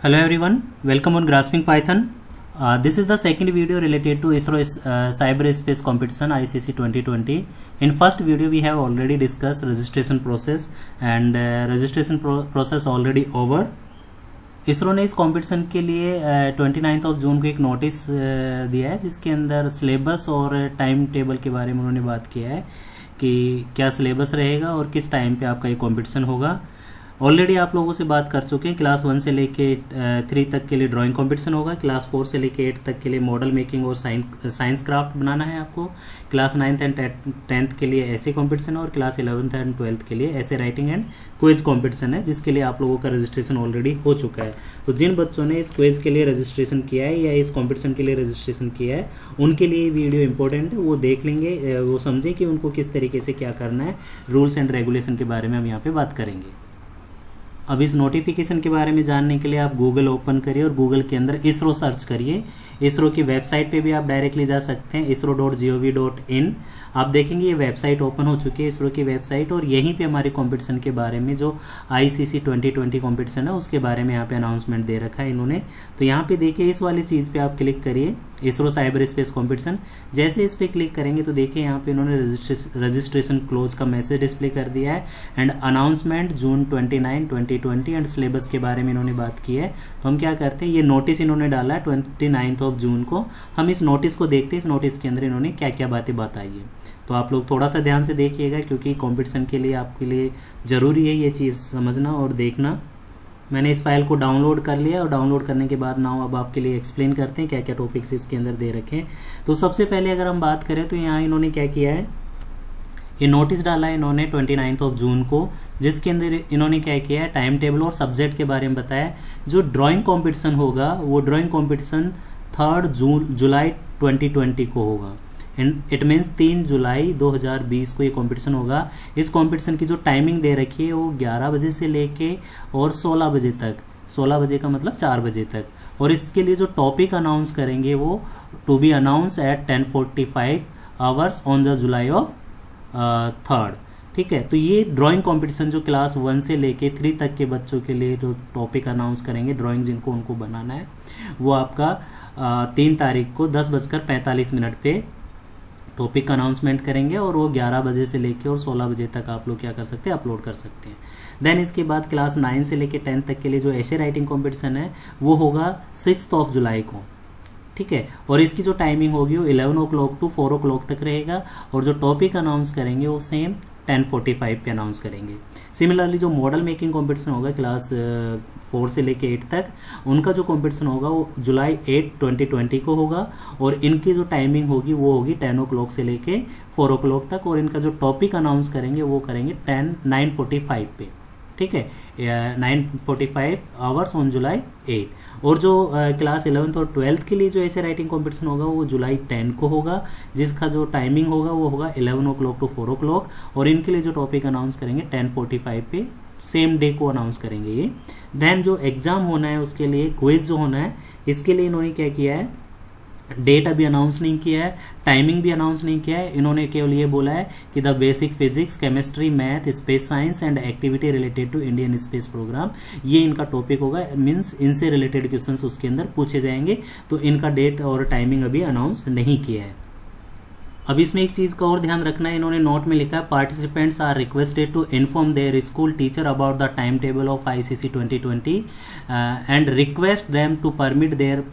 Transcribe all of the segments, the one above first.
Hello everyone, welcome on Grasping Python. This is the second video related to ISRO Cyberspace Competition ICC 2020. In first video we have already discussed registration process and registration process already over. ISRO ने इस competition के लिए 29 जून को एक notice दिया है जिसके अंदर सिलेबस और टाइम टेबल के बारे में उन्होंने बात किया है कि क्या सिलेबस रहेगा और किस टाइम पे आपका ये कंपटीशन होगा। ऑलरेडी आप लोगों से बात कर चुके हैं, क्लास 1 से लेके 3 तक के लिए ड्राइंग कंपटीशन होगा, क्लास 4 से लेके 8 तक के लिए मॉडल मेकिंग और साइंस क्राफ्ट बनाना है आपको, क्लास 9th एंड 10th के लिए ऐसे कंपटीशन और क्लास 11th एंड 12th के लिए ऐसे राइटिंग एंड क्विज कंपटीशन है जिसके लिए आप लोगों का रजिस्ट्रेशन ऑलरेडी हो चुका है। तो जिन बच्चों ने इस क्विज के लिए रजिस्ट्रेशन किया है या इस कंपटीशन के लिए रजिस्ट्रेशन किया है उनके लिए वीडियो इंपॉर्टेंट है, वो देख लेंगे, वो समझें कि उनको किस तरीके से क्या करना है। रूल्स एंड रेगुलेशन के बारे में हम यहाँ पे बात करेंगे। अब इस नोटिफिकेशन के बारे में जानने के लिए आप गूगल ओपन करिए और गूगल के अंदर इसरो सर्च करिए। इसरो की वेबसाइट पे भी आप डायरेक्टली जा सकते हैं, isro.gov.in। आप देखेंगे ये वेबसाइट ओपन हो चुकी है, इसरो की वेबसाइट, और यहीं पे हमारे कंपटीशन के बारे में जो ICC 2020 कंपटीशन है उसके बारे में यहाँ पे अनाउंसमेंट दे रखा है इन्होंने। तो यहाँ पे देखिए इस वाली चीज़ पे आप क्लिक करिए, इसरो साइबर स्पेस कॉम्पिटिशन। जैसे इस पर क्लिक करेंगे तो देखिए यहाँ पे इन्होंने रजिस्ट्रेशन क्लोज का मैसेज डिस्प्ले कर दिया है and announcement June 29, 2020 and syllabus के बारे में इन्होंने बात की है। तो हम क्या करते हैं, ये नोटिस इन्होंने डाला है 29 जून को, हम इस नोटिस को देखते हैं इस नोटिस के अंदर इन्होंने क्या क्या बातें बताई है। तो आप लोग थोड़ा सा ध्यान से देखिएगा क्योंकि कंपटीशन के लिए आपके लिए ज़रूरी है ये चीज़ समझना और देखना। मैंने इस फाइल को डाउनलोड कर लिया और डाउनलोड करने के बाद नाउ अब आपके लिए एक्सप्लेन करते हैं क्या क्या टॉपिक्स इसके अंदर दे रखे हैं। तो सबसे पहले अगर हम बात करें तो यहाँ इन्होंने क्या किया है, ये नोटिस डाला है इन्होंने 29 जून को, जिसके अंदर इन्होंने क्या किया है, टाइम टेबल और सब्जेक्ट के बारे में बताया। जो ड्राइंग कॉम्पिटिशन होगा वो ड्राइंग कॉम्पिटिशन 3 जुलाई 2020 को होगा। इट मीन्स 3 जुलाई 2020 को ये कंपटीशन होगा। इस कंपटीशन की जो टाइमिंग दे रखी है वो 11 बजे से लेके और 16 बजे तक, 16 बजे का मतलब 4 बजे तक। और इसके लिए जो टॉपिक अनाउंस करेंगे वो to be announce at 10:45 hours on the July of 3rd। ठीक है, तो ये ड्राइंग कंपटीशन जो क्लास 1 से लेके 3 तक के बच्चों के लिए जो टॉपिक अनाउंस करेंगे, ड्राइंग जिनको उनको बनाना है, वो आपका 3 तारीख को 10:45 पे टॉपिक का अनाउंसमेंट करेंगे और वो 11 बजे से लेके और 16 बजे तक आप लोग क्या कर सकते हैं, अपलोड कर सकते हैं। देन इसके बाद क्लास 9 से लेके 10 तक के लिए जो ऐसे राइटिंग कंपटीशन है वो होगा 6 जुलाई को। ठीक है, और इसकी जो टाइमिंग होगी वो 11 o'clock to 4 o'clock तक रहेगा और जो टॉपिक अनाउंस करेंगे वो सेम 10:45 पे अनाउंस करेंगे। सिमिलरली जो मॉडल मेकिंग कंपटीशन होगा क्लास 4 से लेके 8 तक, उनका जो कंपटीशन होगा वो जुलाई 8, 2020 को होगा और इनकी जो टाइमिंग होगी वो होगी 10 o'clock से लेके 4 o'clock तक, और इनका जो टॉपिक अनाउंस करेंगे वो करेंगे 9:45 पे। ठीक है, 9:45 आवर्स ऑन जुलाई 8। और जो क्लास 11th और 12th के लिए जो ऐसे राइटिंग कंपटीशन होगा वो जुलाई 10 को होगा, जिसका जो टाइमिंग होगा वो होगा 11 o'clock to 4 o'clock, और इनके लिए जो टॉपिक अनाउंस करेंगे 10:45 पे सेम डे को अनाउंस करेंगे ये। देन जो एग्जाम होना है उसके लिए क्विज जो होना है, इसके लिए इन्होंने क्या किया है, डेट अभी अनाउंस नहीं किया है, टाइमिंग भी अनाउंस नहीं किया है। इन्होंने केवल ये बोला है कि the basic physics, chemistry, math, space science and activity related to Indian space program, ये इनका टॉपिक होगा। मीन्स इनसे रिलेटेड क्वेश्चंस उसके अंदर पूछे जाएंगे। तो इनका डेट और टाइमिंग अभी अनाउंस नहीं किया है। अब इसमें एक चीज़ का और ध्यान रखना है, इन्होंने नोट में लिखा है participants are requested to inform their school teacher about the time table of ICC 2020 and request them to permit their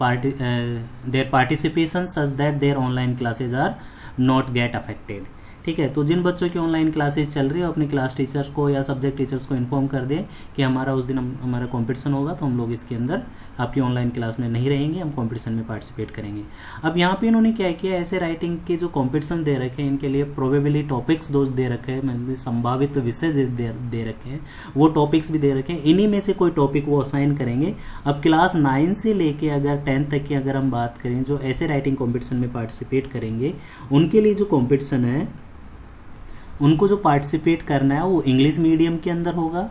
participation such that their online classes are not get affected. ठीक है, तो जिन बच्चों की online classes चल रही है अपने class teachers को या सब्जेक्ट टीचर्स को इन्फॉर्म कर दें कि हमारा उस दिन हमारा कंपटीशन होगा, तो हम लोग इसके अंदर आपकी ऑनलाइन क्लास में नहीं रहेंगे, हम कंपटीशन में पार्टिसिपेट करेंगे। अब यहाँ पे इन्होंने क्या किया, ऐसे राइटिंग के जो कंपटीशन दे रखे हैं इनके लिए प्रोबेबली टॉपिक्स दो दे रखे हैं, मतलब संभावित विषय दे रखे हैं, वो टॉपिक्स भी दे रखे हैं। इन्हीं में से कोई टॉपिक वो असाइन करेंगे। अब क्लास 9 से लेके अगर 10 तक की अगर हम बात करें जो ऐसे राइटिंग कॉम्पिटिशन में पार्टिसिपेट करेंगे, उनके लिए जो कॉम्पिटिशन है उनको जो पार्टिसिपेट करना है वो इंग्लिश मीडियम के अंदर होगा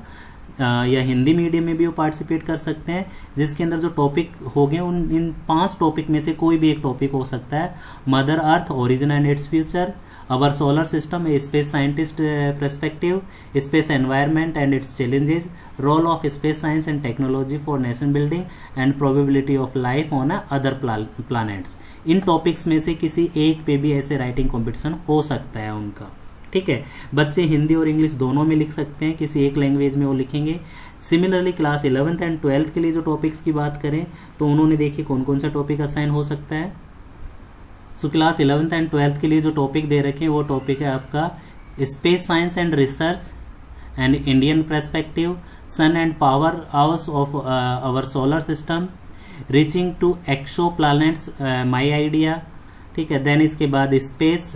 या हिंदी मीडियम में भी वो पार्टिसिपेट कर सकते हैं, जिसके अंदर जो टॉपिक हो गए इन 5 टॉपिक में से कोई भी एक टॉपिक हो सकता है। Mother earth, origin and its future, Our solar system, a space scientist perspective, space environment and its challenges, role of space science and technology for nation building and probability of life on other planets. In topics में से किसी एक पे भी ऐसे writing competition हो सकता है उनका, ठीक है। बच्चे हिंदी और इंग्लिश दोनों में लिख सकते हैं, किसी एक लैंग्वेज में वो लिखेंगे। Similarly class 11th and 12th के लिए जो टॉपिक्स की बात करें तो उन्होंने देखिए कौन कौन सा टॉपिक असाइन हो सकता है। So class 11th and 12th के लिए जो टॉपिक दे रखे हैं वो टॉपिक है आपका space science and research and Indian perspective, sun and power house of our solar system, reaching to exoplanets my idea, ठीक है। देन इसके बाद space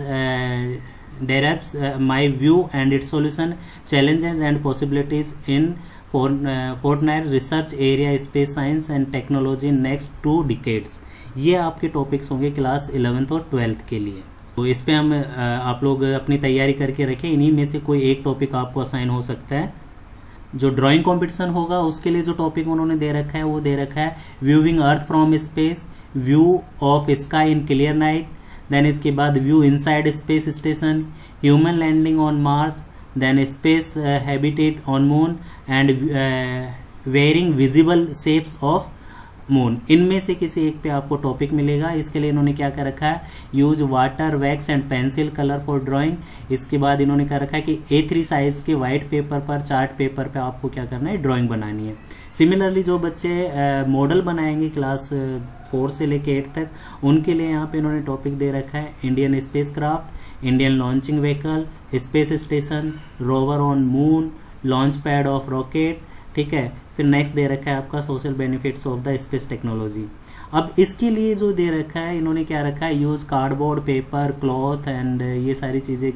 derives my view and its solution, challenges and possibilities in fortnight research area, space science and technology next 2 decades. ये आपके topics होंगे class 11th और 12th के लिए। तो इस पे हम आप लोग अपनी तैयारी करके रखें, इन्हीं में से कोई एक टॉपिक आपको असाइन हो सकता है। जो ड्राइंग कंपटीशन होगा उसके लिए जो टॉपिक उन्होंने दे रखा है वो दे रखा है viewing earth from space, view of sky in clear night, then इसके बाद view inside space station, human landing on Mars, then space habitat on moon and wearing visible shapes of moon. इनमें से किसी एक पे आपको टॉपिक मिलेगा। इसके लिए इन्होंने क्या कर रखा है, use water, wax and pencil colour for drawing. इसके बाद इन्होंने क्या रखा है कि A3 साइज के वाइट पेपर पर, चार्ट पेपर पे आपको क्या करना है, ड्राइंग बनानी है। सिमिलरली जो बच्चे मॉडल बनाएंगे क्लास 4 से लेके 8 तक, उनके लिए यहाँ पे इन्होंने टॉपिक दे रखा है Indian space craft, Indian launching vehicle, space station, rover on moon, launch pad of rocket, ठीक है। फिर नेक्स्ट दे रखा है आपका social benefits of the space technology. अब इसके लिए जो दे रखा है इन्होंने क्या रखा है, use cardboard, paper, cloth and ये सारी चीज़ें,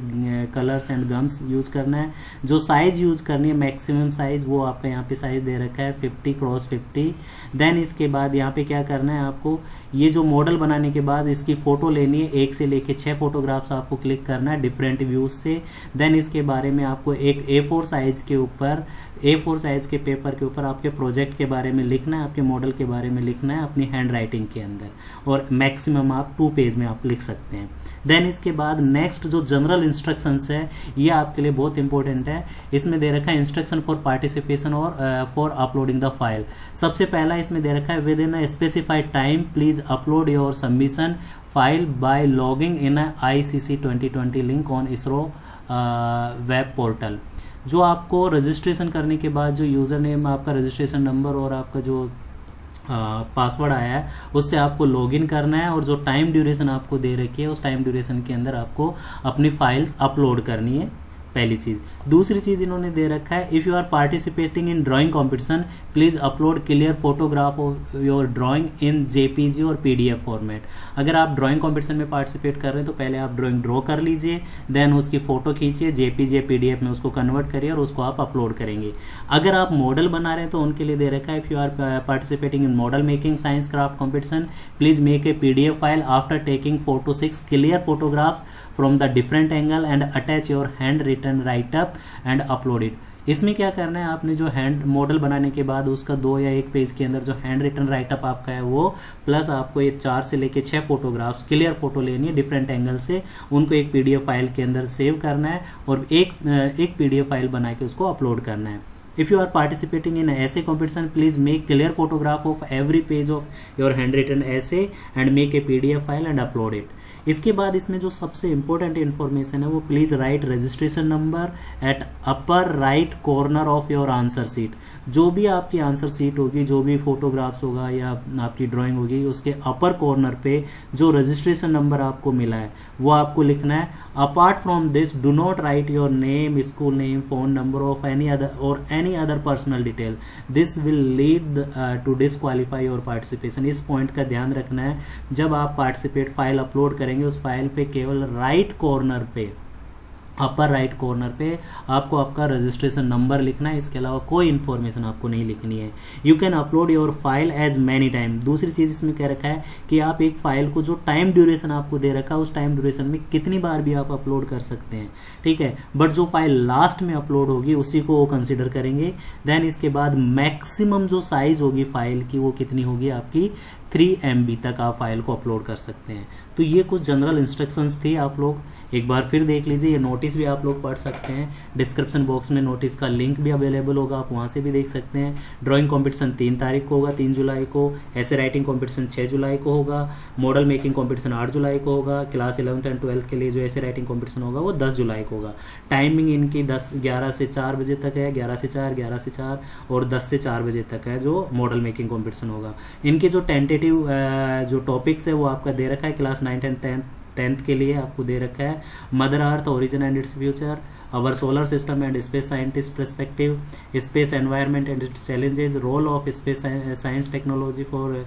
कलर्स एंड गम्स यूज करना है। जो साइज यूज करनी है मैक्सिमम साइज वो आपका यहाँ पे साइज दे रखा है 50x50। देन इसके बाद यहाँ पे क्या करना है आपको, ये जो मॉडल बनाने के बाद इसकी फ़ोटो लेनी है, 1 से लेके 6 फोटोग्राफ्स आपको क्लिक करना है डिफरेंट व्यूज से। देन इसके बारे में आपको एक A4 साइज के ऊपर, A4 साइज के पेपर के ऊपर आपके प्रोजेक्ट के बारे में लिखना है, आपके मॉडल के बारे में लिखना है अपनी हैंड राइटिंग के अंदर, और मैक्सिमम आप 2 पेज में आप लिख सकते हैं। देन इसके बाद नेक्स्ट जो जनरल इंस्ट्रक्शंस है ये आपके लिए बहुत इंपॉर्टेंट है। इसमें दे रखा है इंस्ट्रक्शन फॉर पार्टिसिपेशन और फॉर अपलोडिंग द फाइल। सबसे पहला इसमें दे रखा है with in a specified time please upload your submission file by logging in ICC 2020 link on ISRO web portal. जो आपको रजिस्ट्रेशन करने के बाद जो यूज़र नेम, आपका रजिस्ट्रेशन नंबर और आपका जो पासवर्ड आया है उससे आपको लॉगिन करना है, और जो टाइम ड्यूरेशन आपको दे रखी है उस टाइम ड्यूरेशन के अंदर आपको अपनी फाइल्स अपलोड करनी है, पहली चीज़। दूसरी चीज़ इन्होंने दे रखा है if you are participating in drawing competition please upload clear photograph of your drawing in JPG और PDF फॉर्मेट। अगर आप ड्राइंग कॉम्पिटिशन में पार्टिसिपेट कर रहे हैं तो पहले आप ड्राइंग ड्रॉ कर लीजिए, देन उसकी फ़ोटो खींचिए, JPG या PDF में उसको कन्वर्ट करिए और उसको आप अपलोड करेंगे। अगर आप मॉडल बना रहे हैं तो उनके लिए दे रखा है if you are participating in model making science craft competition please make a PDF file after taking 4 to 6 clear photograph from the different angle and attach your hand written write up and upload it. इसमें क्या करना है, आपने जो hand model बनाने के बाद उसका 2 या 1 पेज के अंदर जो हैंड रिटन राइट अप आपका है वो, प्लस आपको ये 4 से लेके 6 फोटोग्राफ्स क्लियर फोटो लेनी है डिफरेंट एंगल से, उनको एक PDF फाइल के अंदर सेव करना है और एक PDF फाइल बना के उसको अपलोड करना है। If you are participating in essay competition, please make clear photograph of every page of your handwritten essay and make a PDF file and upload it. इसके बाद इसमें जो सबसे इम्पोर्टेंट इन्फॉर्मेशन है वो please write registration number at upper right corner of your answer sheet. जो भी आपकी आंसर सीट होगी, जो भी फोटोग्राफ्स होगा या आपकी ड्राइंग होगी, उसके अपर कॉर्नर पे जो रजिस्ट्रेशन नंबर आपको मिला है वो आपको लिखना है। Apart from this do not write your name, school name, phone number of any other personal detail, this will lead to disqualify your participation. इस पॉइंट का ध्यान रखना है, जब आप पार्टिसिपेट फाइल अपलोड करेंगे उस फाइल पे केवल राइट कॉर्नर पे अपर राइट कॉर्नर पे आपको आपका रजिस्ट्रेशन नंबर लिखना है, इसके अलावा कोई इन्फॉर्मेशन आपको नहीं लिखनी है। You can upload your file as many time. दूसरी चीज़ इसमें कह रखा है कि आप एक फाइल को जो टाइम ड्यूरेशन आपको दे रखा है उस टाइम ड्यूरेशन में कितनी बार भी आप अपलोड कर सकते हैं, ठीक है। बट जो फाइल लास्ट में अपलोड होगी उसी को वो कंसिडर करेंगे। देन इसके बाद मैक्सिमम जो साइज होगी फाइल की वो कितनी होगी आपकी 3 MB तक आप फाइल को अपलोड कर सकते हैं। तो ये कुछ जनरल इंस्ट्रक्शंस थी, आप लोग एक बार फिर देख लीजिए। ये नोटिस भी आप लोग पढ़ सकते हैं, डिस्क्रिप्शन बॉक्स में नोटिस का लिंक भी अवेलेबल होगा, आप वहाँ से भी देख सकते हैं। ड्राइंग कंपटीशन 3 तारीख को होगा, 3 जुलाई को। ऐसे राइटिंग कंपटीशन 6 जुलाई को होगा। मॉडल मेकिंग कंपटीशन 8 जुलाई को होगा। क्लास 11th एंड 12th के लिए जो ऐसे राइटिंग कंपटीशन होगा वो 10 जुलाई को होगा। टाइमिंग इनकी 11 से 4 बजे तक है, 11 से 4, 11 से 4 और 10 से 4 बजे तक है जो मॉडल मेकिंग कंपटीशन होगा। इनके जो टेंटेटिव जो टॉपिक्स है वो आपका दे रखा है क्लास 9th एंड 10th के लिए आपको दे रखा है। Mother earth, origin and its future, our solar system and space scientist perspective, space environment and its challenges, role of space science technology for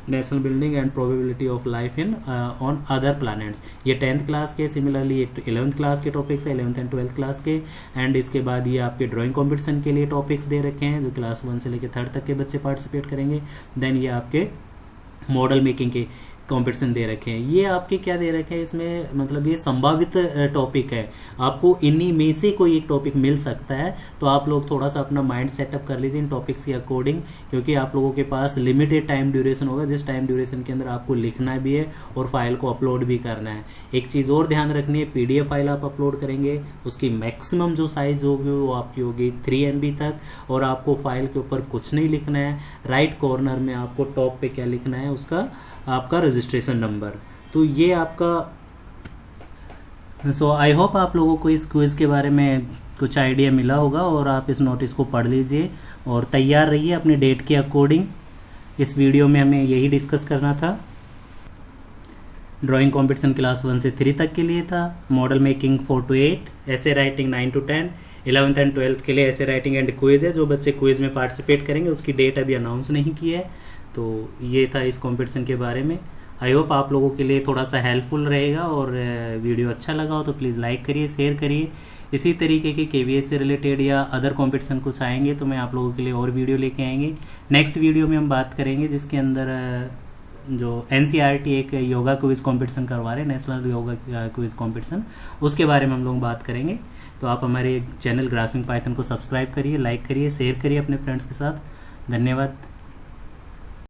national building and probability of life in on other planets. ये 10th class के, similarly ये 11th class के topics है, 11th and 12th class के। And इसके बाद ये आपके ड्राइंग कॉम्पिटिशन के लिए टॉपिक्स दे रखे हैं जो क्लास 1 से लेकर 3rd तक के बच्चे पार्टिसिपेट करेंगे। देन ये आपके मॉडल मेकिंग के कॉम्पिटिशन दे रखे हैं। ये आपके क्या दे रखे हैं इसमें, मतलब ये संभावित टॉपिक है, आपको इन्हीं में से कोई एक टॉपिक मिल सकता है। तो आप लोग थोड़ा सा अपना माइंड सेटअप कर लीजिए इन टॉपिक्स के अकॉर्डिंग, क्योंकि आप लोगों के पास लिमिटेड टाइम ड्यूरेशन होगा, जिस टाइम ड्यूरेशन के अंदर आपको लिखना भी है और फाइल को अपलोड भी करना है। एक चीज़ और ध्यान रखनी है, PDF फाइल आप अपलोड करेंगे उसकी मैक्सिमम जो साइज होगी वो आपकी होगी 3 MB तक, और आपको फाइल के ऊपर कुछ नहीं लिखना है। राइट कॉर्नर में आपको टॉप पे क्या लिखना है, उसका आपका रजिस्ट्रेशन नंबर। तो ये आपका आई होप आप लोगों को इस क्विज़ के बारे में कुछ आइडिया मिला होगा और आप इस नोटिस को पढ़ लीजिए और तैयार रहिए अपने डेट के अकॉर्डिंग। इस वीडियो में हमें यही डिस्कस करना था। ड्राइंग कंपटीशन क्लास 1 से 3 तक के लिए था, मॉडल मेकिंग 4 to 8, ऐसे writing 9 to 10, 11th and 12th के लिए ऐसे राइटिंग एंड क्विज़ है। जो बच्चे क्विज़ में पार्टिसिपेट करेंगे उसकी डेट अभी अनाउंस नहीं की है। तो ये था इस कंपटीशन के बारे में। आई होप आप लोगों के लिए थोड़ा सा हेल्पफुल रहेगा, और वीडियो अच्छा लगा हो तो प्लीज़ लाइक करिए, शेयर करिए। इसी तरीके के KVS से रिलेटेड या अदर कंपटीशन कुछ आएंगे तो मैं आप लोगों के लिए और वीडियो लेके आएंगे। नेक्स्ट वीडियो में हम बात करेंगे जिसके अंदर जो NCERT एक योगा क्विज़ कंपटीशन करवा रहे हैं, नेशनल योगा क्विज़ कंपटीशन, उसके बारे में हम लोग बात करेंगे। तो आप हमारे चैनल ग्रास्पिंग पाइथन को सब्सक्राइब करिए, लाइक करिए, शेयर करिए अपने फ्रेंड्स के साथ। धन्यवाद।